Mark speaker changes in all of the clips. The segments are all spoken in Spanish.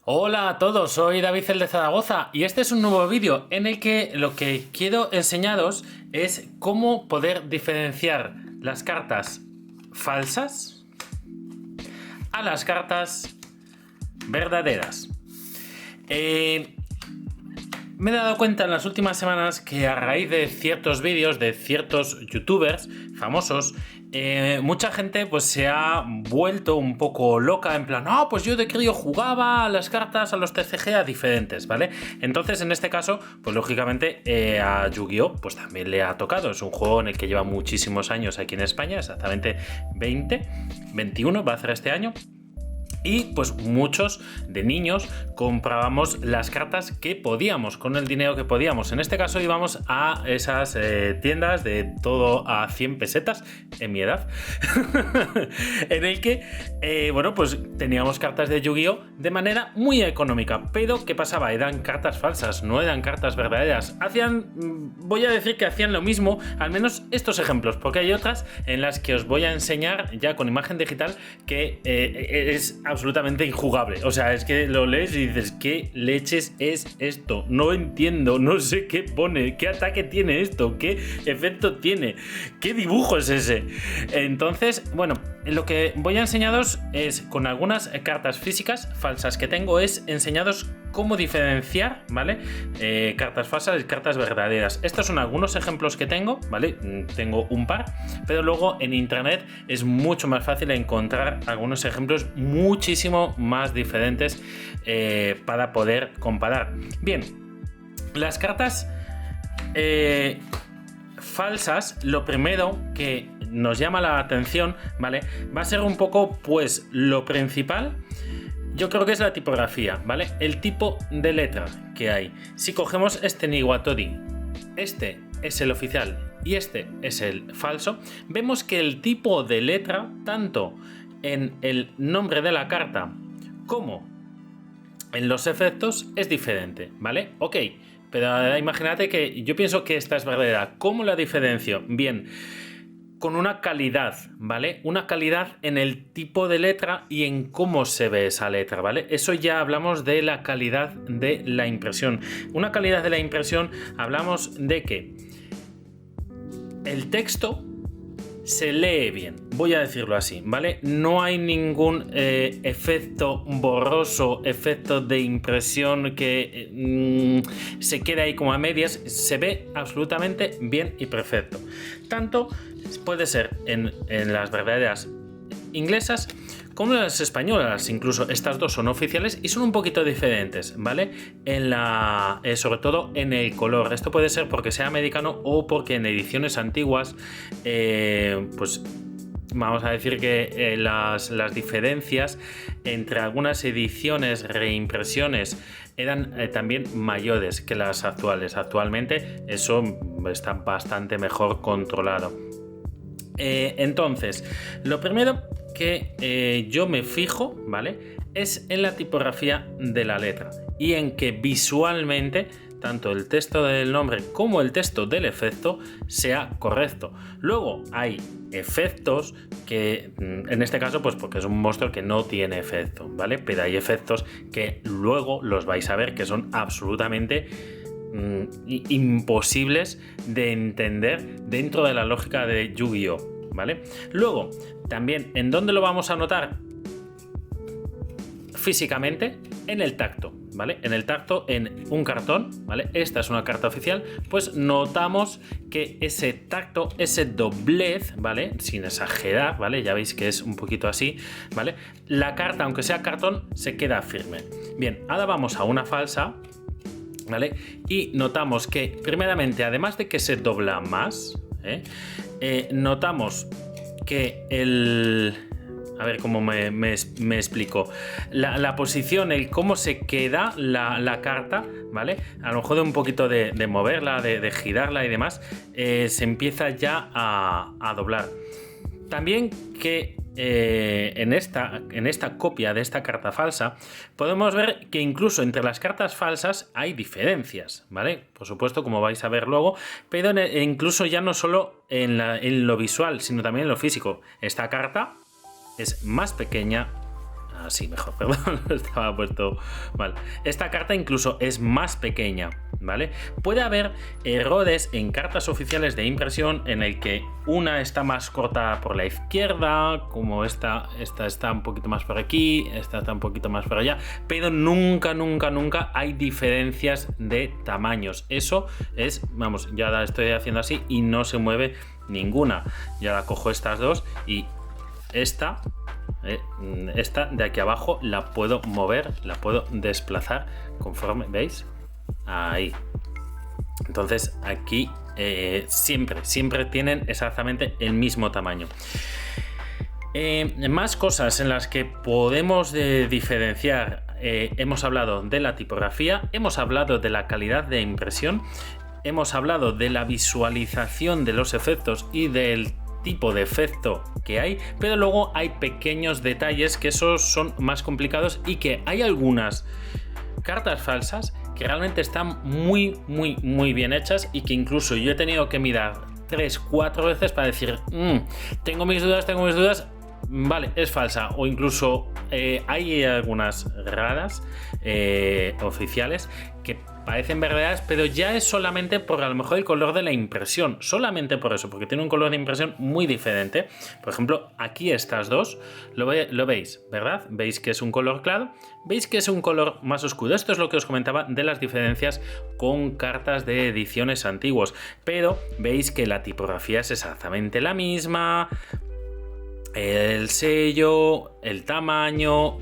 Speaker 1: Hola a todos, soy David el de Zaragoza y este es un nuevo vídeo en el que lo que quiero enseñaros es cómo poder diferenciar las cartas falsas a las cartas verdaderas. Me he dado cuenta en las últimas semanas que a raíz de ciertos vídeos de ciertos youtubers famosos, mucha gente pues se ha vuelto un poco loca en plan, no, pues yo de crío jugaba a las cartas, a los TCG, a diferentes, ¿vale? Entonces en este caso, pues lógicamente a Yu-Gi-Oh! Pues también le ha tocado. Es un juego en el que lleva muchísimos años aquí en España, exactamente 21 va a hacer este año. Y pues muchos de niños comprábamos las cartas que podíamos, con el dinero que podíamos. En este caso íbamos a esas tiendas de todo a 100 pesetas, en mi edad, en el que, bueno, pues teníamos cartas de Yu-Gi-Oh! De manera muy económica. Pero ¿qué pasaba? Eran cartas falsas, no eran cartas verdaderas. Voy a decir que hacían lo mismo, al menos estos ejemplos, porque hay otras en las que os voy a enseñar ya con imagen digital que es absolutamente injugable. O sea, es que lo lees y dices, ¿qué leches es esto? No entiendo, no sé qué pone, qué ataque tiene esto, qué efecto tiene, qué dibujo es ese. Entonces, bueno, lo que voy a enseñaros es, con algunas cartas físicas falsas que tengo, es enseñaros cómo diferenciar, ¿vale? Cartas falsas y cartas verdaderas. Estos son algunos ejemplos que tengo, ¿vale? Tengo un par, pero luego en internet es mucho más fácil encontrar algunos ejemplos muchísimo más diferentes para poder comparar. Bien, las cartas falsas, lo primero que nos llama la atención, ¿vale? Va a ser un poco, pues, lo principal. Yo creo que es la tipografía, ¿vale? El tipo de letra que hay. Si cogemos este Niwatori, este es el oficial y este es el falso, vemos que el tipo de letra, tanto en el nombre de la carta como en los efectos, es diferente, ¿vale? Ok, pero imagínate que yo pienso que esta es verdadera. ¿Cómo la diferencio? Bien, con una calidad, ¿vale? Una calidad en el tipo de letra y en cómo se ve esa letra, ¿vale? Eso ya hablamos de la calidad de la impresión. Una calidad de la impresión, hablamos de que el texto se lee bien, voy a decirlo así, ¿vale? No hay ningún efecto borroso, efecto de impresión que se queda ahí como a medias. Se ve absolutamente bien y perfecto. Tanto puede ser en las verdaderas inglesas como las españolas. Incluso estas dos son oficiales y son un poquito diferentes, ¿vale? Sobre todo en el color. Esto puede ser porque sea americano o porque en ediciones antiguas, pues vamos a decir que las diferencias entre algunas ediciones, reimpresiones, eran también mayores que las actuales. Actualmente eso está bastante mejor controlado. Entonces, lo primero que yo me fijo, ¿vale? Es en la tipografía de la letra y en que visualmente tanto el texto del nombre como el texto del efecto sea correcto. Luego hay efectos que, en este caso, pues porque es un monstruo que no tiene efecto, ¿vale? Pero hay efectos que luego los vais a ver que son absolutamente imposibles de entender dentro de la lógica de Yu-Gi-Oh!, ¿vale? Luego, también, ¿en dónde lo vamos a notar? Físicamente, en el tacto, ¿vale? En el tacto, en un cartón, ¿vale? Esta es una carta oficial, pues notamos que ese tacto, ese doblez, ¿vale? Sin exagerar, ¿vale? Ya veis que es un poquito así, ¿vale? La carta, aunque sea cartón, se queda firme. Bien, ahora vamos a una falsa, ¿vale? Y notamos que, primeramente, además de que se dobla más, notamos que a ver cómo me explico. La posición, el cómo se queda la carta, ¿vale? A lo mejor de un poquito de moverla, de girarla y demás, se empieza ya a doblar. También que en esta copia de esta carta falsa, podemos ver que incluso entre las cartas falsas hay diferencias, ¿vale? Por supuesto, como vais a ver luego, pero incluso ya no solo en lo visual, sino también en lo físico. Esta carta es más pequeña. Así mejor, perdón, estaba puesto mal. Esta carta incluso es más pequeña, ¿vale? Puede haber errores en cartas oficiales de impresión en el que una está más corta por la izquierda, como esta está un poquito más por aquí, esta está un poquito más por allá, pero nunca hay diferencias de tamaños. Eso es, vamos, ya la estoy haciendo así y no se mueve ninguna. Ya la cojo estas dos y esta de aquí abajo la puedo mover, la puedo desplazar conforme, ¿veis? Ahí. Entonces aquí siempre tienen exactamente el mismo tamaño. Más cosas en las que podemos diferenciar. Hemos hablado de la tipografía, hemos hablado de la calidad de impresión, hemos hablado de la visualización de los efectos y del tipo de efecto que hay, pero luego hay pequeños detalles que esos son más complicados y que hay algunas cartas falsas que realmente están muy bien hechas y que incluso yo he tenido que mirar 3-4 veces para decir tengo mis dudas, vale, es falsa, o incluso hay algunas raras oficiales que parecen verdaderas, pero ya es solamente por a lo mejor el color de la impresión, solamente por eso, porque tiene un color de impresión muy diferente. Por ejemplo, aquí estas dos, lo veis, ¿verdad? Veis que es un color claro, veis que es un color más oscuro. Esto es lo que os comentaba de las diferencias con cartas de ediciones antiguos, pero veis que la tipografía es exactamente la misma, el sello, el tamaño,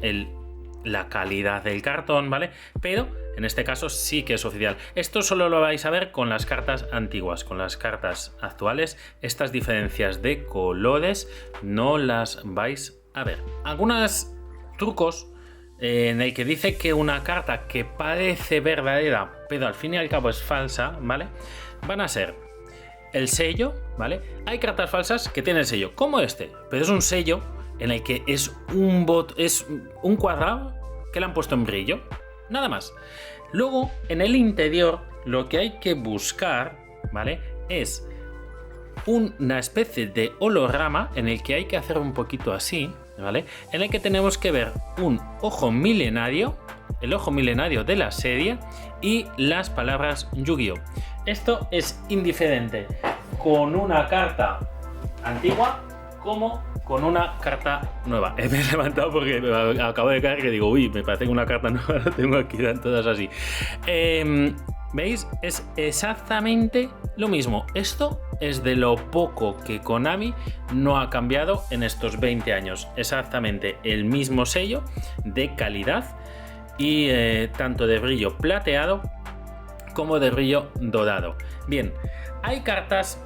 Speaker 1: la calidad del cartón, ¿vale? Pero en este caso sí que es oficial. Esto solo lo vais a ver con las cartas antiguas. Con las cartas actuales, estas diferencias de colores no las vais a ver. Algunos trucos en el que dice que una carta que parece verdadera, pero al fin y al cabo es falsa, ¿vale? Van a ser el sello, ¿vale? Hay cartas falsas que tienen sello, como este, pero es un sello en el que es un cuadrado que le han puesto en brillo, nada más. Luego, en el interior, lo que hay que buscar, ¿vale? Es una especie de holograma en el que hay que hacer un poquito así, ¿vale? En el que tenemos que ver un ojo milenario, el ojo milenario de la serie y las palabras Yu-Gi-Oh! Esto es indiferente con una carta antigua como con una carta nueva. Me he levantado porque me acabo de caer que digo, uy, me parece que una carta nueva la tengo aquí, dan todas así. ¿Veis? Es exactamente lo mismo. Esto es de lo poco que Konami no ha cambiado en estos 20 años. Exactamente el mismo sello de calidad y tanto de brillo plateado como de brillo dorado. Bien, hay cartas...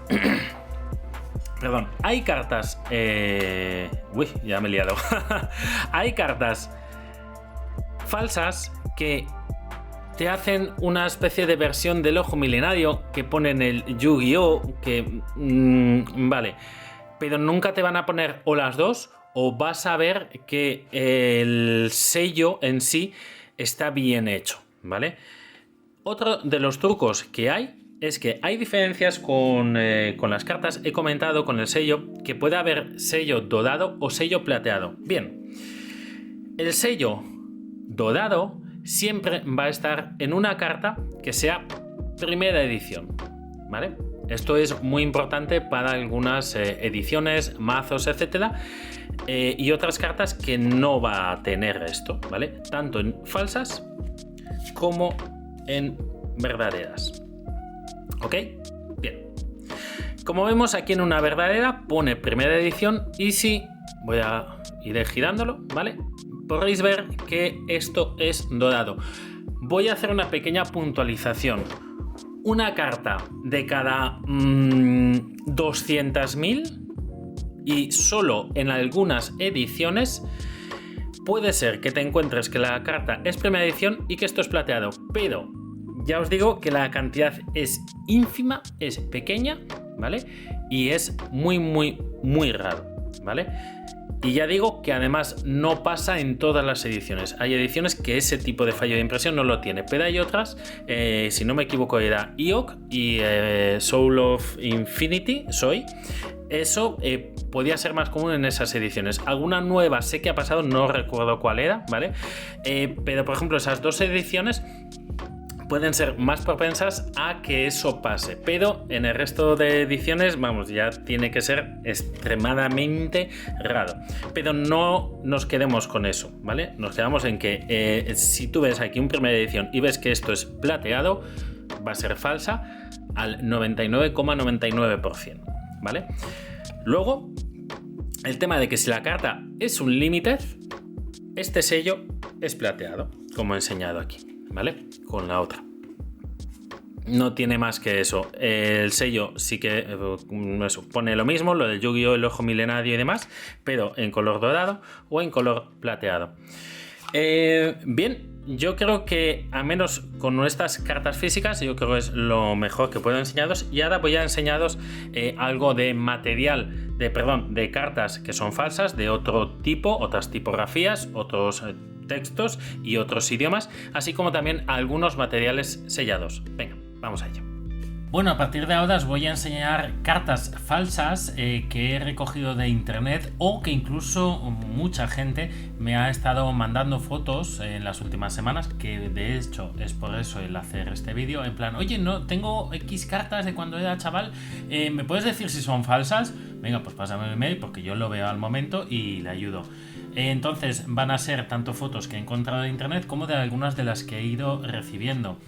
Speaker 1: Perdón, hay cartas... Uy, ya me he liado. Hay cartas falsas que te hacen una especie de versión del ojo milenario, que ponen el Yu-Gi-Oh! Que... vale, pero nunca te van a poner o las dos, o vas a ver que el sello en sí está bien hecho, ¿vale? Otro de los trucos que hay es que hay diferencias con las cartas. He comentado con el sello que puede haber sello dorado o sello plateado. Bien, el sello dorado siempre va a estar en una carta que sea primera edición, ¿vale? Esto es muy importante para algunas ediciones, mazos, etcétera, y otras cartas que no va a tener esto, ¿vale? Tanto en falsas como en verdaderas. ¿Ok? Bien. Como vemos aquí en una verdadera pone primera edición y si voy a ir girándolo, ¿vale? Podréis ver que esto es dorado. Voy a hacer una pequeña puntualización. Una carta de cada 200.000 y solo en algunas ediciones puede ser que te encuentres que la carta es primera edición y que esto es plateado, pero ya os digo que la cantidad es ínfima, es pequeña, ¿vale? Y es muy raro, ¿vale? Y ya digo que además no pasa en todas las ediciones. Hay ediciones que ese tipo de fallo de impresión no lo tiene, pero hay otras, si no me equivoco era Eoc y Soul of Infinity, eso podía ser más común en esas ediciones. Alguna nueva sé que ha pasado, no recuerdo cuál era, ¿vale? Pero por ejemplo esas dos ediciones pueden ser más propensas a que eso pase, pero en el resto de ediciones, vamos, ya tiene que ser extremadamente raro. Pero no nos quedemos con eso, ¿vale? Nos quedamos en que si tú ves aquí un primera edición y ves que esto es plateado, va a ser falsa al 99,99%, ¿vale? Luego, el tema de que si la carta es un limited, este sello es plateado, como he enseñado aquí, ¿vale? Con la otra. No tiene más que eso. El sello sí que eso, pone lo mismo, lo del Yu-Gi-Oh, el ojo milenario y demás, pero en color dorado o en color plateado. Bien, yo creo que al menos con nuestras cartas físicas, yo creo que es lo mejor que puedo enseñaros. Y ahora voy a enseñaros algo de material, de cartas que son falsas, de otro tipo, otras tipografías, otros textos y otros idiomas, así como también algunos materiales sellados. Venga, vamos a ello. Bueno, a partir de ahora os voy a enseñar cartas falsas que he recogido de internet o que incluso mucha gente me ha estado mandando fotos en las últimas semanas, que de hecho es por eso el hacer este vídeo, en plan, oye, no tengo X cartas de cuando era chaval, ¿me puedes decir si son falsas? Venga, pues pásame el mail porque yo lo veo al momento y le ayudo. Entonces van a ser tanto fotos que he encontrado de internet como de algunas de las que he ido recibiendo.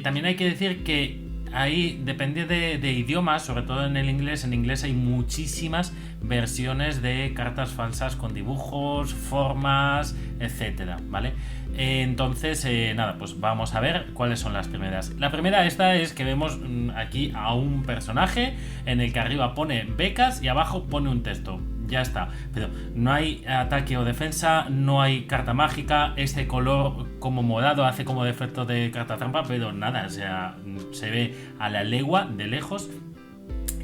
Speaker 1: También hay que decir que ahí depende de idiomas, sobre todo en el inglés. En inglés hay muchísimas versiones de cartas falsas con dibujos, formas, etcétera, ¿vale? Entonces, nada, pues vamos a ver cuáles son las primeras. La primera esta es que vemos aquí a un personaje en el que arriba pone becas y abajo pone un texto. Ya está, pero no hay ataque o defensa, no hay carta mágica, este color como morado hace como de efecto de carta trampa, pero nada, o sea, se ve a la legua de lejos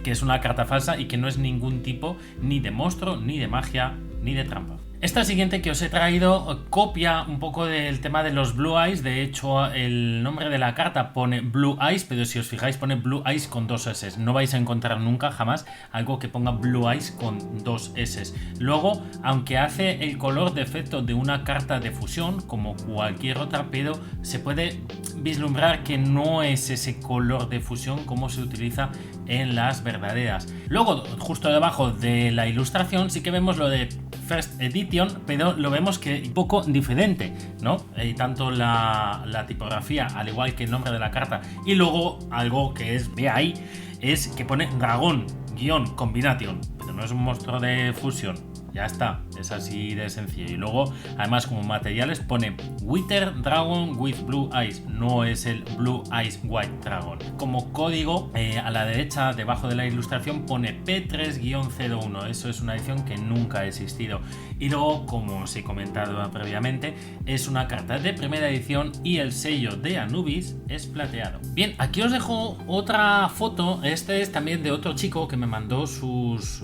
Speaker 1: que es una carta falsa y que no es ningún tipo ni de monstruo, ni de magia, ni de trampa. Esta siguiente que os he traído copia un poco del tema de los Blue Eyes. De hecho, el nombre de la carta pone Blue Eyes, pero si os fijáis pone Blue Eyes con dos S. No vais a encontrar nunca, jamás, algo que ponga Blue Eyes con dos S. Luego, aunque hace el color de efecto de una carta de fusión, como cualquier otra, pero se puede vislumbrar que no es ese color de fusión como se utiliza en las verdaderas. Luego, justo debajo de la ilustración, sí que vemos lo de First Edition, pero lo vemos que un poco diferente, ¿no? Tanto la tipografía, al igual que el nombre de la carta, y luego algo que es, ve ahí, es que pone dragón, combination, pero no es un monstruo de fusión. Ya está, es así de sencillo. Y luego, además, como materiales pone Wither Dragon with Blue Eyes, no es el Blue Eyes White Dragon. Como código, a la derecha, debajo de la ilustración, pone P3-01. Eso es una edición que nunca ha existido. Y luego, como os he comentado previamente, es una carta de primera edición y el sello de Anubis es plateado. Bien, aquí os dejo otra foto. Este es también de otro chico que me mandó sus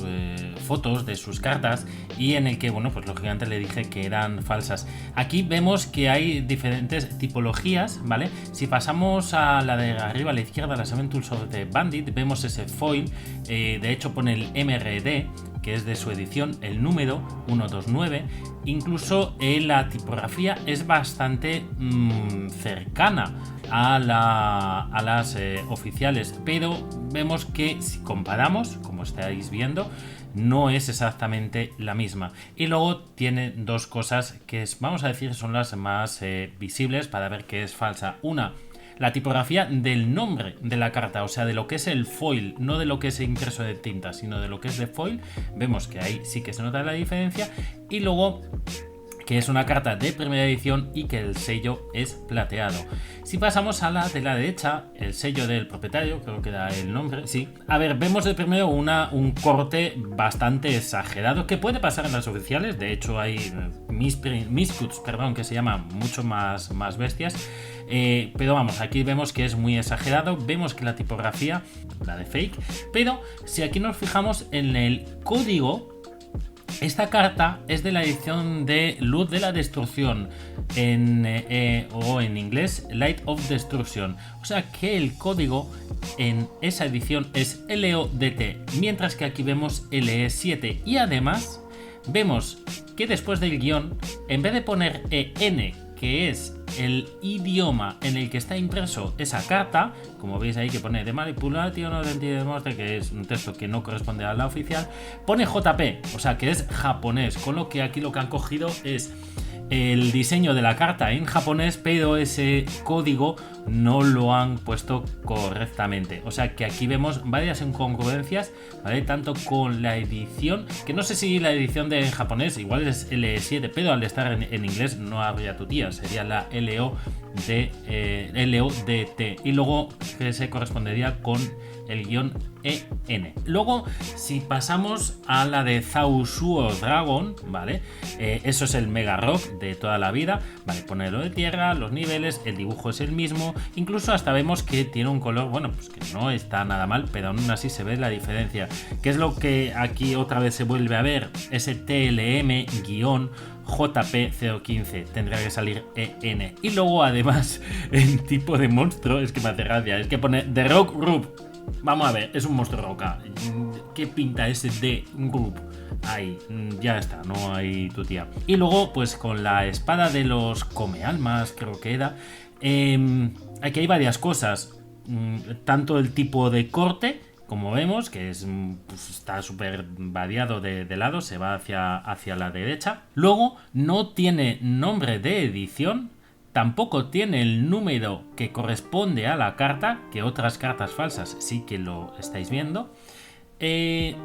Speaker 1: fotos de sus cartas, y en el que, bueno, pues lógicamente le dije que eran falsas. Aquí vemos que hay diferentes tipologías, ¿vale? Si pasamos a la de arriba a la izquierda, las Seven Tools of the Bandit, vemos ese foil, de hecho pone el MRD, que es de su edición, el número 129. Incluso la tipografía es bastante cercana a las oficiales, pero vemos que si comparamos, como estáis viendo, no es exactamente la misma. Y luego tiene dos cosas que vamos a decir son las más visibles para ver que es falsa. Una, la tipografía del nombre de la carta, o sea, de lo que es el foil, no de lo que es impreso de tinta, sino de lo que es de foil. Vemos que ahí sí que se nota la diferencia. Y luego que es una carta de primera edición y que el sello es plateado. Si pasamos a la de la derecha, el sello del propietario, creo que da el nombre, sí. A ver, vemos de primero un corte bastante exagerado, que puede pasar en las oficiales. De hecho hay miscuts, que se llaman mucho más bestias. Pero vamos, aquí vemos que es muy exagerado. Vemos que la tipografía, la de fake, pero si aquí nos fijamos en el código,
Speaker 2: Esta carta es de la edición de Luz de la Destrucción, o en inglés Light of Destruction. O sea que el código en esa edición es LODT, mientras que aquí vemos LE7. Y además vemos que después del guión, en vez de poner EN, que es el idioma en el que está impreso esa carta, como veis ahí que pone de manipulation of identity demonstrate, que es un texto que no corresponde a la oficial, pone JP, o sea que es japonés, con lo que aquí lo que han cogido es el diseño de la carta en japonés, pero ese código no lo han puesto correctamente. O sea que aquí vemos varias incongruencias, ¿vale? Tanto con la edición, que no sé si la edición de japonés igual es L7, pero al estar en inglés no habría tu tía, sería la LODT, y luego que se correspondería con el guión EN. Luego, si pasamos a la de Zausuo Dragon, ¿vale? Eso es el Mega Rock de toda la vida, ¿vale? Pone lo de tierra, los niveles, el dibujo es el mismo, incluso hasta vemos que tiene un color, bueno, pues que no está nada mal, pero aún así se ve la diferencia. ¿Qué es lo que aquí otra vez se vuelve a ver? Ese TLM-JP015, tendría que salir EN. Y luego además, el tipo de monstruo, es que me hace gracia, es que pone The Rock Group. Vamos a ver, es un monstruo roca. ¿Qué pinta ese de Group? Ahí, ya está, no hay tu tía. Y luego, pues con la espada de los Comealmas, creo que era. Aquí hay varias cosas. Tanto el tipo de corte, como vemos, que es, pues está súper variado de lado, se va hacia la derecha. Luego, no tiene nombre de edición. Tampoco tiene el número que corresponde a la carta, que otras cartas falsas sí que lo estáis viendo. Y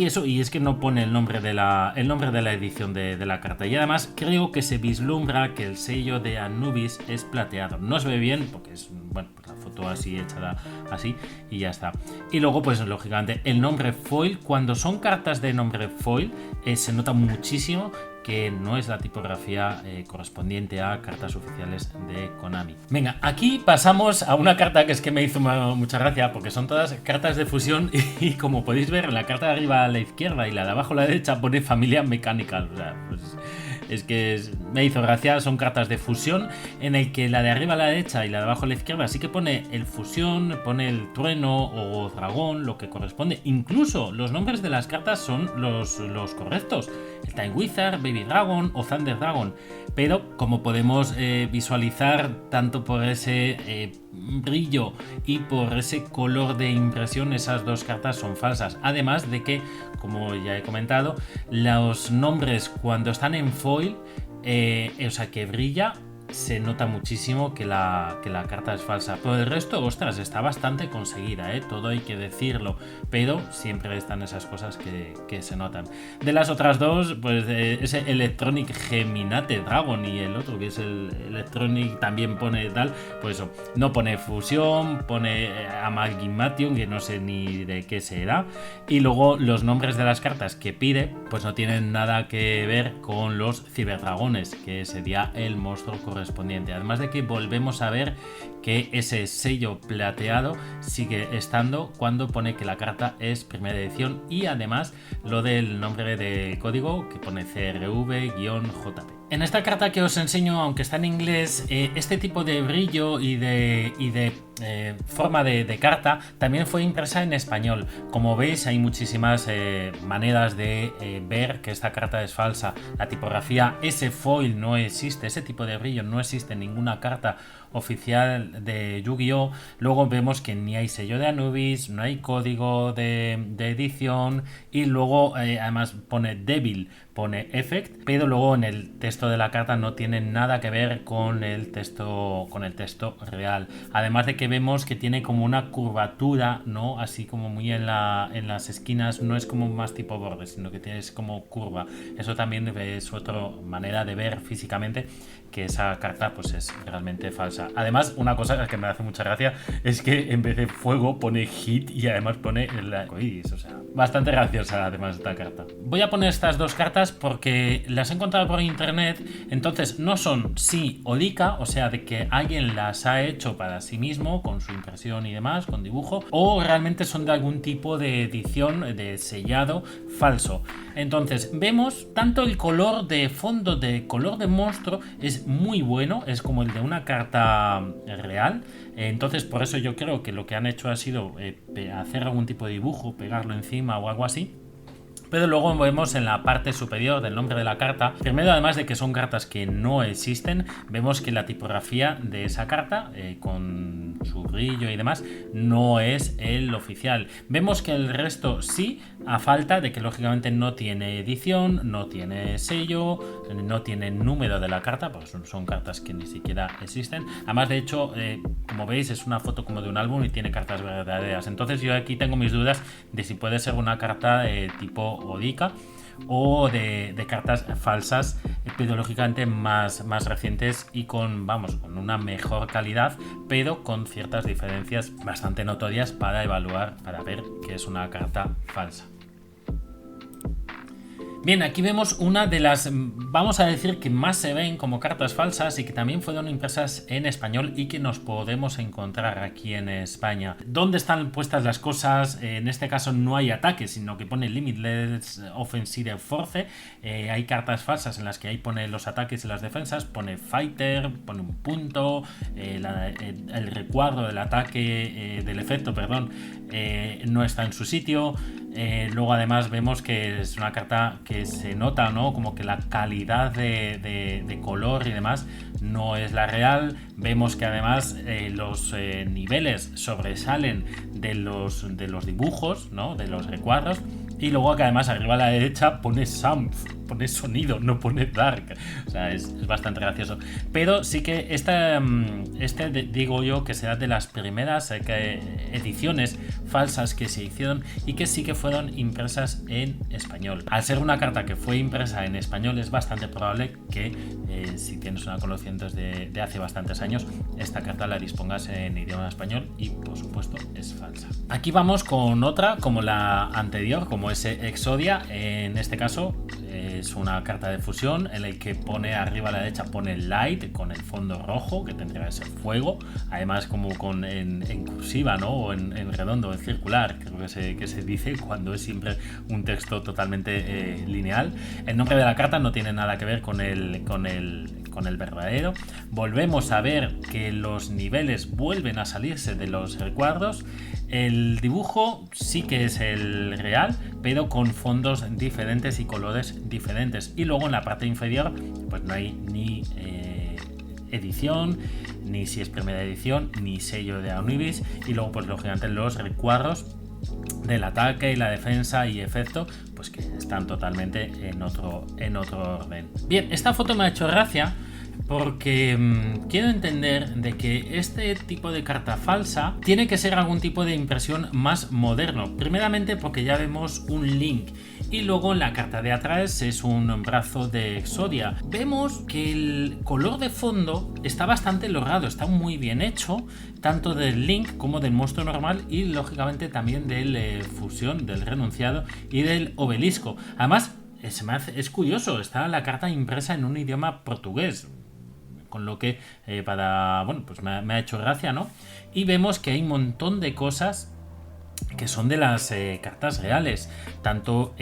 Speaker 2: es que no pone el nombre de la edición de la carta. Y además creo que se vislumbra que el sello de Anubis es plateado. No se ve bien porque es, bueno, pues la foto así echada así y ya está. Y luego, pues lógicamente, el nombre foil. Cuando son cartas de nombre foil, se nota muchísimo que no es la tipografía correspondiente a cartas oficiales de Konami. Venga, aquí pasamos a una carta que es que me hizo mucha gracia, porque son todas cartas de fusión y como podéis ver, la carta de arriba a la izquierda y la de abajo a la derecha pone Familia Mechanical. O sea, pues es que me hizo gracia, son cartas de fusión en el que la de arriba a la derecha y la de abajo a la izquierda sí que pone el fusión, pone el trueno o dragón, lo que corresponde. Incluso los nombres de las cartas son los correctos. El Time Wizard, Baby Dragon o Thunder Dragon. Pero como podemos visualizar, tanto por ese brillo y por ese color de impresión, esas dos cartas son falsas. Además de que, como ya he comentado, los nombres cuando están en foil, o sea que brilla, se nota muchísimo que la carta es falsa. Por el resto, ostras, está bastante conseguida, todo hay que decirlo, pero siempre están esas cosas que se notan. De las otras dos, pues ese Electronic Geminate Dragon y el otro que es el Electronic también pone tal, pues eso, no pone fusión, pone Amalgamation, que no sé ni de qué será, y luego los nombres de las cartas que pide, pues no tienen nada que ver con los Ciberdragones, que sería el monstruo correspondiente. Además de que volvemos a ver que ese sello plateado sigue estando cuando pone que la carta es primera edición, y además lo del nombre de código que pone CRV-JP. En esta carta que os enseño, aunque está en inglés, este tipo de brillo y de forma de carta también fue impresa en español. Como veis, hay muchísimas maneras de ver que esta carta es falsa. La tipografía S-Foil no existe, ese tipo de brillo no existe en ninguna carta oficial de Yu-Gi-Oh! Luego vemos que ni hay sello de Anubis, no hay código de edición, y luego además pone Devil, pone Effect, pero luego en el texto de la carta no tiene nada que ver con el texto real. Además de que vemos que tiene como una curvatura, ¿no? Así como muy en las esquinas, no es como más tipo borde, sino que tiene como curva. Eso también es otra manera de ver físicamente que esa carta pues es realmente falsa. Además, una cosa que me hace mucha gracia es que en vez de fuego pone hit y además pone el arcoíris. O sea, bastante graciosa además esta carta. Voy a poner estas dos cartas porque las he encontrado por internet, entonces no son sí o dica, o sea, de que alguien las ha hecho para sí mismo, ¿no? Con su impresión y demás, con dibujo, o realmente son de algún tipo de edición, de sellado falso. Entonces vemos tanto el color de fondo, de color de monstruo, es muy bueno, es como el de una carta real. Entonces por eso yo creo que lo que han hecho ha sido hacer algún tipo de dibujo, pegarlo encima o algo así. Pero luego vemos en la parte superior del nombre de la carta, primero, además de que son cartas que no existen, vemos que la tipografía de esa carta, con su brillo y demás, no es el oficial. Vemos que el resto sí, a falta de que lógicamente no tiene edición, no tiene sello, no tiene número de la carta, pues son cartas que ni siquiera existen. Además, de hecho, como veis, es una foto como de un álbum y tiene cartas verdaderas. Entonces yo aquí tengo mis dudas de si puede ser una carta tipo Odica o de cartas falsas, pedológicamente más recientes y con una mejor calidad, pero con ciertas diferencias bastante notorias para evaluar, para ver que es una carta falsa. Bien, aquí vemos una de las, vamos a decir, que más se ven como cartas falsas y que también fueron impresas en español y que nos podemos encontrar aquí en España. ¿Dónde están puestas las cosas? En este caso no hay ataque, sino que pone Limitless Offensive Force. Hay cartas falsas en las que ahí pone los ataques y las defensas, pone Fighter, pone un punto, el recuadro del ataque, del efecto, no está en su sitio. Luego además vemos que es una carta que se nota, ¿no? Como que la calidad de color y demás no es la real. Vemos que además los niveles sobresalen de los dibujos, ¿no? De los recuadros. Y luego que además arriba a la derecha pone sound, pone sonido, no pone dark. O sea, es bastante gracioso. Pero sí que digo yo que será de las primeras ediciones falsas que se hicieron y que sí que fueron impresas en español. Al ser una carta que fue impresa en español, es bastante probable que si tienes una colección de hace bastantes años, esta carta la dispongas en idioma español y por supuesto es falsa. Aquí vamos con otra como la anterior, como ese Exodia. En este caso es una carta de fusión en el que pone arriba a la derecha pone light con el fondo rojo, que tendría que ser fuego, además como en cursiva, ¿no? O en redondo, en circular, creo que se dice cuando es siempre un texto totalmente lineal. El nombre de la carta no tiene nada que ver con el verdadero. Volvemos a ver que los niveles vuelven a salirse de los recuadros. El dibujo sí que es el real, pero con fondos diferentes y colores diferentes. Y luego en la parte inferior pues no hay ni edición, ni si es primera edición, ni sello de Anubis. Y luego pues lógicamente los recuadros del ataque y la defensa y efecto pues que están totalmente en otro orden. Bien, esta foto me ha hecho gracia porque quiero entender de que este tipo de carta falsa tiene que ser algún tipo de impresión más moderno. Primeramente porque ya vemos un link y luego en la carta de atrás es un brazo de Exodia. Vemos que el color de fondo está bastante logrado, está muy bien hecho, tanto del link como del monstruo normal y lógicamente también del fusión, del renunciado y del obelisco. Además, es curioso, está la carta impresa en un idioma portugués, con lo que me ha hecho gracia, ¿no? Y vemos que hay un montón de cosas que son de las cartas reales, tanto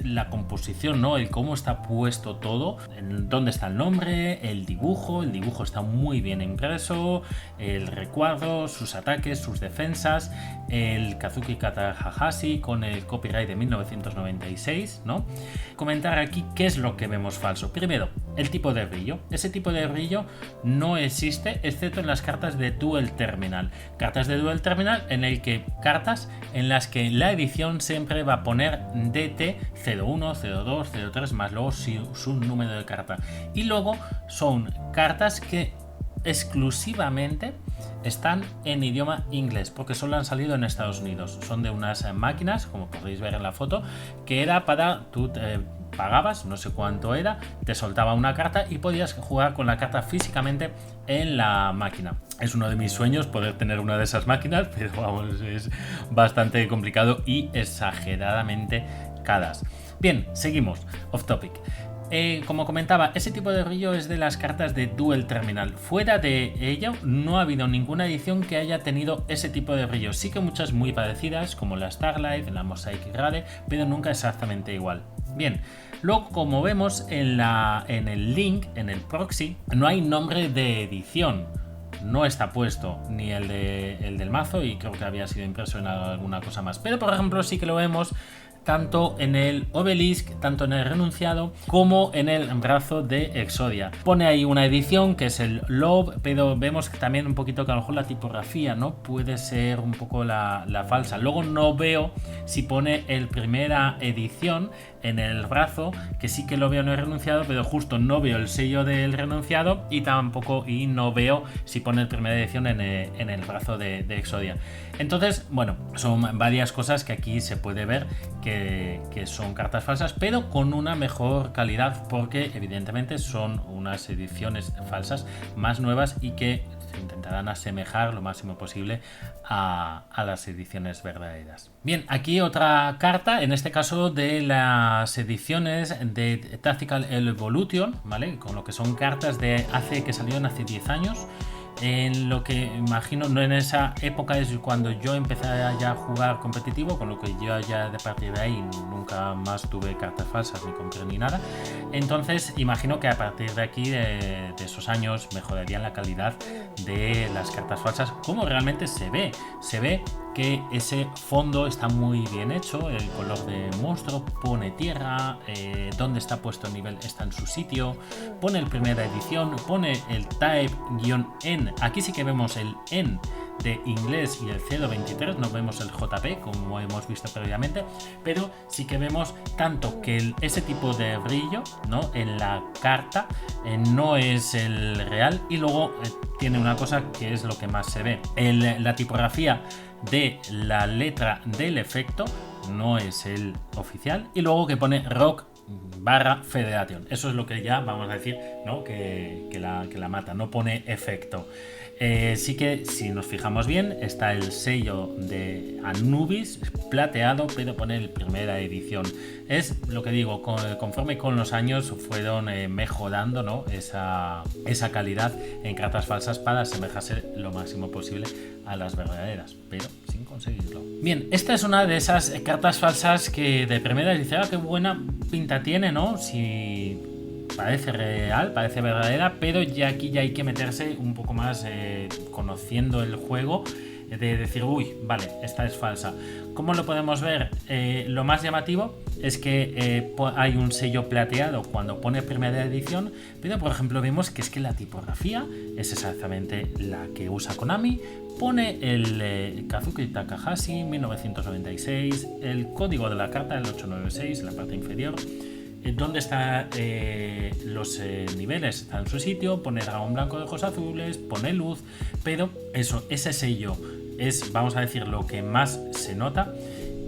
Speaker 2: la composición, ¿no? El cómo está puesto todo, dónde está el nombre, el dibujo está muy bien impreso, el recuadro, sus ataques, sus defensas, el Kazuki Katahashi con el copyright de 1996, ¿no? Comentar aquí qué es lo que vemos falso. Primero, el tipo de brillo. Ese tipo de brillo no existe excepto en las cartas de Duel Terminal. Cartas de Duel Terminal cartas en las que la edición siempre va a poner DT 01, 02, 03 más luego su número de carta. Y luego son cartas que exclusivamente están en idioma inglés porque solo han salido en Estados Unidos. Son de unas máquinas, como podéis ver en la foto, que era para tú pagabas, no sé cuánto era, te soltaba una carta y podías jugar con la carta físicamente en la máquina. Es uno de mis sueños poder tener una de esas máquinas, pero vamos, es bastante complicado y exageradamente caras. Bien, seguimos, off topic. Como comentaba, ese tipo de brillo es de las cartas de Duel Terminal. Fuera de ello, no ha habido ninguna edición que haya tenido ese tipo de brillo. Sí que muchas muy parecidas, como la Starlight, la Mosaic Grade, pero nunca exactamente igual. Bien, luego como vemos en el link, en el proxy, no hay nombre de edición. No está puesto ni el del mazo, y creo que había sido impreso en alguna cosa más. Pero por ejemplo sí que lo vemos tanto en el Obelisk, tanto en el Renunciado, como en el brazo de Exodia. Pone ahí una edición que es el Love, pero vemos que también un poquito que a lo mejor la tipografía, ¿no? Puede ser un poco la falsa. Luego no veo si pone el primera edición en el brazo, que sí que lo veo en el Renunciado, pero justo no veo el sello del Renunciado, y no veo si pone el primera edición en el brazo de Exodia. Entonces, bueno, son varias cosas que aquí se puede ver que son cartas falsas, pero con una mejor calidad, porque evidentemente son unas ediciones falsas más nuevas y que se intentarán asemejar lo máximo posible a las ediciones verdaderas. Bien, aquí otra carta, en este caso de las ediciones de Tactical Evolution, ¿vale? Con lo que son cartas que salieron hace 10 años. En lo que imagino, no en esa época es cuando yo empecé ya a jugar competitivo, con lo que yo ya de partir de ahí nunca más tuve cartas falsas ni compré ni nada. Entonces imagino que a partir de aquí, de esos años, mejorarían la calidad de las cartas falsas, como realmente se ve que ese fondo está muy bien hecho, el color de monstruo, pone tierra, donde está puesto el nivel está en su sitio, pone el primera edición, pone el type-n, aquí sí que vemos el N de inglés y el C23, no vemos el JP como hemos visto previamente, pero sí que vemos tanto que ese tipo de brillo, ¿no? En la carta no es el real, y luego tiene una cosa que es lo que más se ve, la tipografía de la letra del efecto no es el oficial, y luego que pone Rock /Federation, eso es lo que ya vamos a decir, ¿no? que la mata, no pone efecto. Sí que si nos fijamos bien está el sello de Anubis plateado, pero pone el primera edición. Es lo que digo, conforme con los años fueron mejorando, ¿no? esa calidad en cartas falsas para asemejarse lo máximo posible a las verdaderas, pero sin conseguirlo. Bien, esta es una de esas cartas falsas que de primera dice, qué buena pinta tiene, ¿no? Si parece real, parece verdadera, pero ya aquí ya hay que meterse un poco más conociendo el juego, de decir, uy, vale, esta es falsa. ¿Cómo lo podemos ver? Lo más llamativo es que hay un sello plateado cuando pone primera edición, pero por ejemplo vemos que es que la tipografía es exactamente la que usa Konami. Pone el Kazuki Takahashi 1996, el código de la carta, el 896 en la parte inferior. Donde están los niveles, está en su sitio, pone dragón blanco de ojos azules, pone luz, pero ese sello es, vamos a decir, lo que más se nota.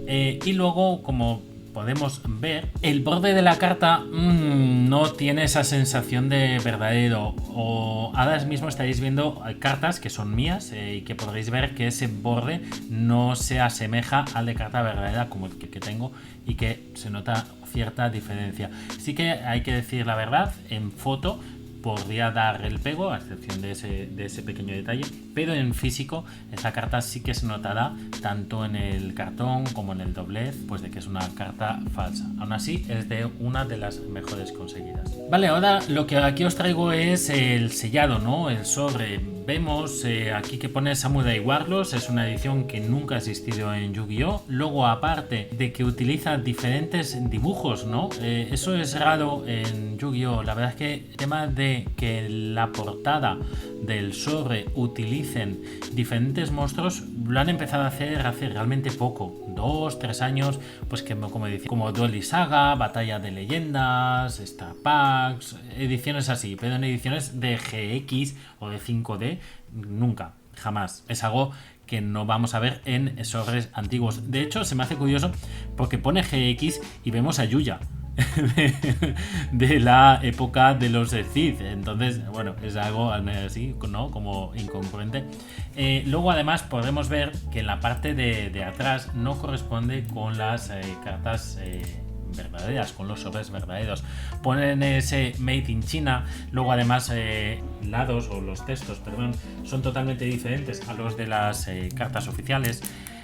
Speaker 2: Y luego, como podemos ver, el borde de la carta no tiene esa sensación de verdadero, o ahora mismo estáis viendo cartas que son mías y que podréis ver que ese borde no se asemeja al de carta verdadera como el que tengo, y que se nota cierta diferencia. Sí que hay que decir la verdad, en foto podría dar el pego, a excepción de ese pequeño detalle, pero en físico esa carta sí que se notará tanto en el cartón como en el doblez, pues de que es una carta falsa. Aún así es de una de las mejores conseguidas. Vale, ahora lo que aquí os traigo es el sellado, ¿no? El sobre. Vemos aquí que pone Samurai Warlords, es una edición que nunca ha existido en Yu-Gi-Oh! Luego, aparte de que utiliza diferentes dibujos, ¿no? Eso es raro en Yu-Gi-Oh! La verdad es que el tema de que la portada del sobre utilicen diferentes monstruos lo han empezado a hacer hace realmente poco, 2-3 años, pues que como Duel y Saga, Batalla de Leyendas, Star Packs, ediciones así, pero en ediciones de GX o de 5D nunca, jamás. Es algo que no vamos a ver en sobres antiguos. De hecho, se me hace curioso porque pone GX y vemos a Yuya de la época de los Sith. Entonces, bueno, es algo así, ¿no? Como incongruente. Luego, además, podemos ver que en la parte de atrás no corresponde con las cartas verdaderas, con los sobres verdaderos. Ponen ese Made in China, luego además lados o los textos, perdón, son totalmente diferentes a los de las cartas oficiales.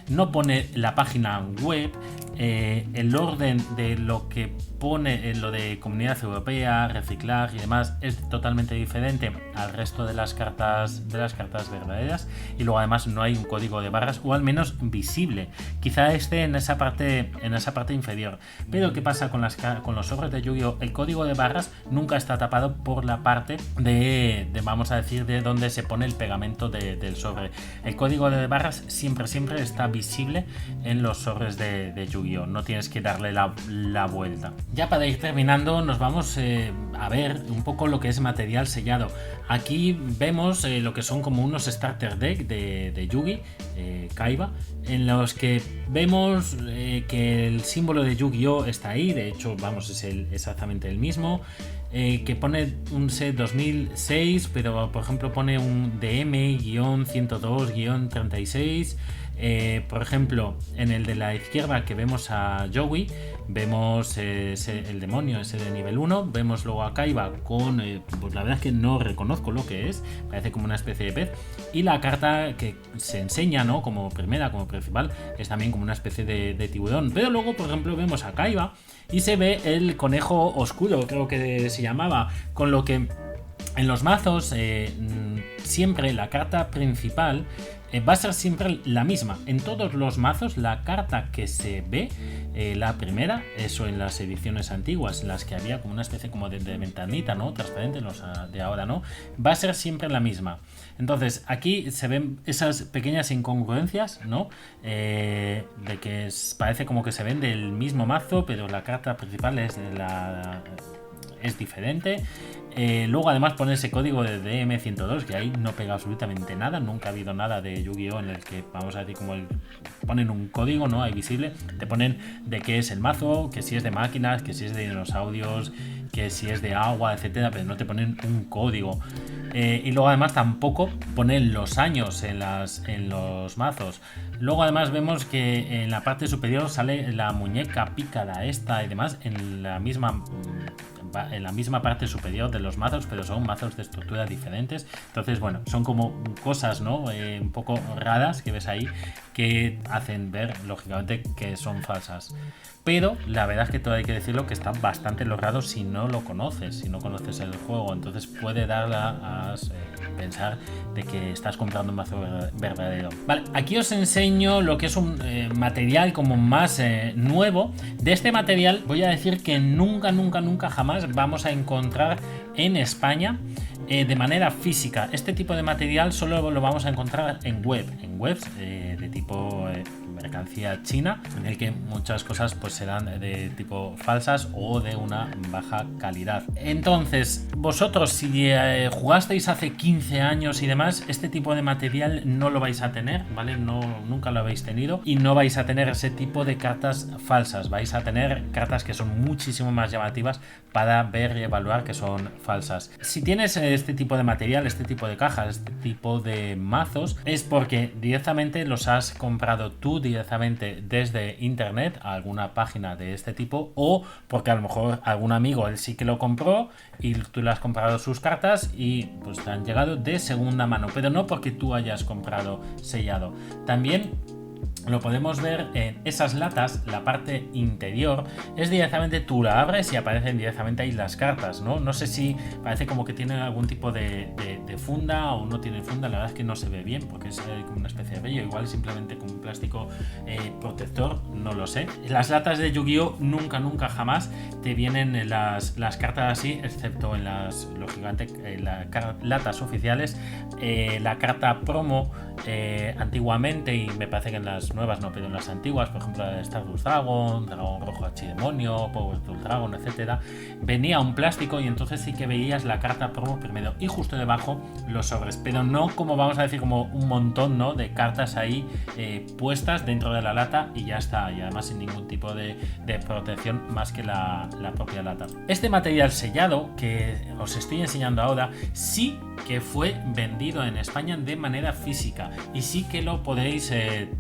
Speaker 2: No pone la página web, el orden de lo que pone en lo de Comunidad Europea, reciclar y demás es totalmente diferente al resto de las cartas verdaderas, y luego además no hay un código de barras, o al menos visible. Quizá esté en esa parte inferior. Pero ¿qué pasa con los sobres de Yu-Gi-Oh? El código de barras nunca está tapado por la parte de vamos a decir, de donde se pone el pegamento del sobre. El código de barras siempre está visible en los sobres de Yu-Gi-Oh! No tienes que darle la vuelta. Ya para ir terminando, nos vamos a ver un poco lo que es material sellado. Aquí vemos lo que son como unos starter deck de Yugi, Kaiba, en los que vemos que el símbolo de Yu-Gi-Oh! Está ahí. De hecho, vamos, es exactamente el mismo. Que pone un set 2006, pero por ejemplo pone un DM-102-36. Por ejemplo, en el de la izquierda, que vemos a Joey, vemos el demonio ese de nivel 1, vemos luego a Kaiba con, pues la verdad es que no reconozco lo que es, parece como una especie de pez, y la carta que se enseña, ¿no?, como primera, como principal, es también como una especie de tiburón. Pero luego, por ejemplo, vemos a Kaiba y se ve el conejo oscuro, creo que se llamaba, con lo que en los mazos siempre la carta principal va a ser siempre la misma. En todos los mazos la carta que se ve, la primera, eso en las ediciones antiguas, en las que había como una especie como de ventanita, ¿no?, transparente, los de ahora no, va a ser siempre la misma. Entonces aquí se ven esas pequeñas incongruencias, ¿no?, de que parece como que se ven del mismo mazo, pero la carta principal es diferente. Luego además pone ese código de DM102, que ahí no pega absolutamente nada. Nunca ha habido nada de Yu-Gi-Oh! En el que, vamos a decir, como ponen un código, ¿no?, ahí visible, te ponen de qué es el mazo, que si es de máquinas, que si es de dinosaurios, que si es de agua, etcétera, pero no te ponen un código. Y luego además tampoco ponen los años en los mazos. Luego además vemos que en la parte superior sale la muñeca pícara esta y demás en la misma parte superior de los mazos, pero son mazos de estructura diferentes. Entonces, bueno, son como cosas, ¿no?, un poco raras que ves ahí, que hacen ver, lógicamente, que son falsas. Pero la verdad es que todo hay que decirlo, que está bastante logrado si no lo conoces, si no conoces el juego. Entonces puede dar a pensar de que estás comprando un mazo verdadero. Vale, aquí os enseño lo que es un material como más nuevo. De este material voy a decir que nunca jamás vamos a encontrar en España de manera física. Este tipo de material solo lo vamos a encontrar en webs de tipo mercancía china, en el que muchas cosas pues serán de tipo falsas o de una baja calidad. Entonces, vosotros si jugasteis hace 15 años y demás, este tipo de material no lo vais a tener, ¿vale? Nunca lo habéis tenido, y no vais a tener ese tipo de cartas falsas. Vais a tener cartas que son muchísimo más llamativas para ver y evaluar que son falsas. Si tienes este tipo de material, este tipo de cajas, este tipo de mazos, es porque directamente los has comprado tú directamente desde internet a alguna página de este tipo, o porque a lo mejor algún amigo él sí que lo compró y tú le has comprado sus cartas y pues te han llegado de segunda mano, pero no porque tú hayas comprado sellado. También lo podemos ver en esas latas, la parte interior es directamente, tú la abres y aparecen directamente ahí las cartas, ¿no? No sé si parece como que tienen algún tipo de funda o no tienen funda, la verdad es que no se ve bien porque es como una especie de vello, igual simplemente con un plástico protector, no lo sé. Las latas de Yu-Gi-Oh! Nunca jamás te vienen las cartas así, excepto en las, lógicamente, las latas oficiales. La carta promo antiguamente, y me parece que en las nuevas no, pero en las antiguas, por ejemplo la de Stardust Dragon, Dragón Rojo Archidemonio, Powerful Dragon, etcétera, venía un plástico y entonces sí que veías la carta promo primero y justo debajo los sobres, pero no como, vamos a decir, como un montón, ¿no?, de cartas ahí puestas dentro de la lata y ya está, y además sin ningún tipo de protección más que la propia lata. Este material sellado que os estoy enseñando ahora sí que fue vendido en España de manera física. etcétera. Y sí que lo podéis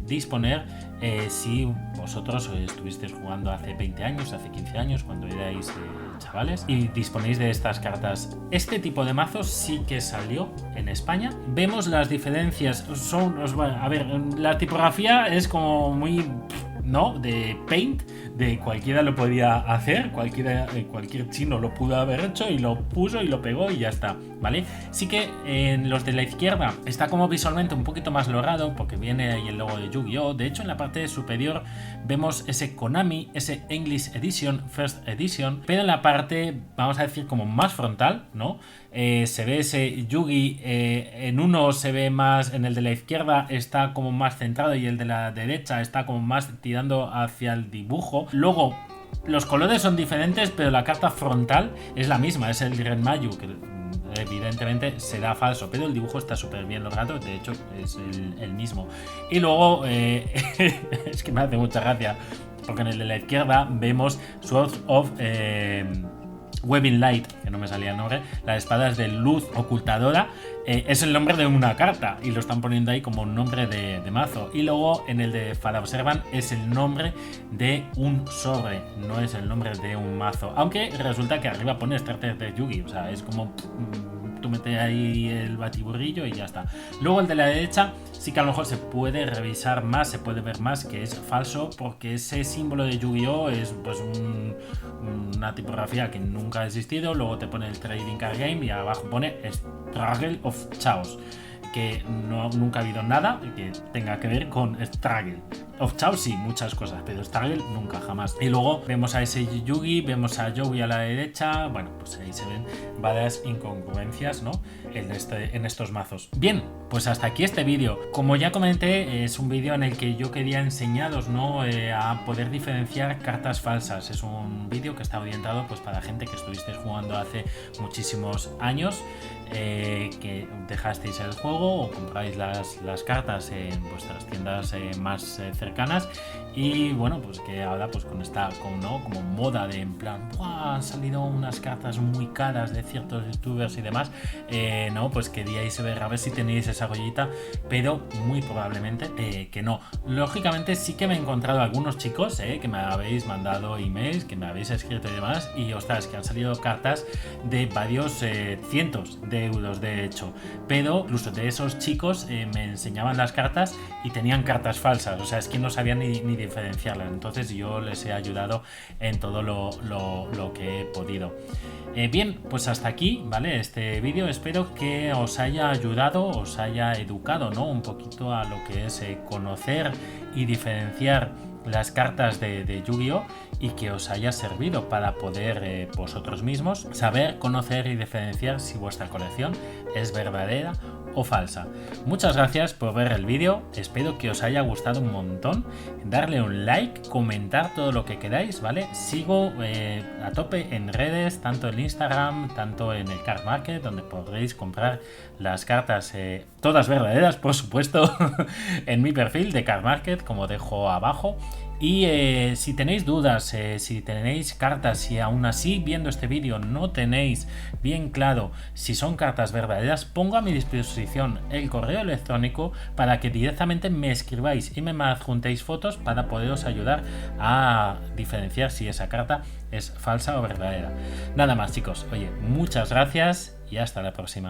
Speaker 2: disponer si vosotros estuvisteis jugando hace 20 años, hace 15 años, cuando erais chavales, y disponéis de estas cartas. Este tipo de mazos sí que salió en España. Vemos las diferencias. A ver, la tipografía es como muy... ¿no? De Paint, de cualquiera lo podía hacer, cualquier chino lo pudo haber hecho y lo puso y lo pegó y ya está, ¿vale? Sí que en los de la izquierda está como visualmente un poquito más logrado porque viene ahí el logo de Yu-Gi-Oh! De hecho, en la parte superior vemos ese Konami, ese English Edition, First Edition, pero en la parte, vamos a decir, como más frontal, ¿no? Se ve ese Yugi, en uno se ve más, en el de la izquierda está como más centrado y el de la derecha está como más tirando hacia el dibujo. Luego, los colores son diferentes, pero la carta frontal es la misma, es el Renmayu, que evidentemente será falso, pero el dibujo está súper bien logrado, de hecho es el mismo. Y luego, es que me hace mucha gracia, porque en el de la izquierda vemos Swords of... Webbing Light, que no me salía el nombre, las espadas de luz ocultadora, es el nombre de una carta y lo están poniendo ahí como un nombre de mazo. Y luego en el de Fada Observan es el nombre de un sobre, no es el nombre de un mazo, aunque resulta que arriba pone Starter de Yugi, o sea, es como... tú metes ahí el batiburrillo y ya está. Luego el de la derecha sí que a lo mejor se puede revisar más, se puede ver más que es falso, porque ese símbolo de Yu-Gi-Oh! Es pues una tipografía que nunca ha existido. Luego te pone el Trading Card Game y abajo pone Struggle of Chaos, que nunca ha habido nada que tenga que ver con Struggle of Chaos, sí, muchas cosas, pero Struggle nunca, jamás. Y luego vemos a ese Yugi, vemos a Joey a la derecha. Bueno, pues ahí se ven varias incongruencias, ¿no? En estos mazos. Bien, pues hasta aquí este vídeo. Como ya comenté, es un vídeo en el que yo quería enseñaros, ¿no? A poder diferenciar cartas falsas. Es un vídeo que está orientado pues para gente que estuvisteis jugando hace muchísimos años, que dejasteis el juego o compráis las cartas en vuestras tiendas más cercanas, y bueno, pues que ahora pues con esta como moda de en plan, ¡buah!, han salido unas cartas muy caras de ciertos youtubers y demás, no, pues queríais ver a ver si tenéis esa joyita, pero muy probablemente que no. Lógicamente sí que me he encontrado algunos chicos que me habéis mandado emails, que me habéis escrito y demás, y ostras, que han salido cartas de varios cientos de euros de hecho, pero incluso de esos chicos me enseñaban las cartas y tenían cartas falsas, o sea, es que no sabían ni diferenciarlas. Entonces yo les he ayudado en todo lo que he podido. Bien, pues hasta aquí, ¿vale? Este vídeo, espero que os haya ayudado, os haya educado, ¿no? Un poquito a lo que es conocer y diferenciar las cartas de Yu-Gi-Oh! Y que os haya servido para poder vosotros mismos saber, conocer y diferenciar si vuestra colección es verdadera o falsa. Muchas gracias por ver el vídeo, espero que os haya gustado un montón, darle un like, comentar todo lo que queráis, ¿vale? Sigo a tope en redes, tanto en Instagram, tanto en el Card Market, donde podréis comprar las cartas, todas verdaderas, por supuesto, en mi perfil de Card Market, como dejo abajo. Y si tenéis dudas, si tenéis cartas, si aún así viendo este vídeo no tenéis bien claro si son cartas verdaderas, pongo a mi disposición el correo electrónico para que directamente me escribáis y me adjuntéis fotos para poderos ayudar a diferenciar si esa carta es falsa o verdadera. Nada más, chicos, oye, muchas gracias y hasta la próxima.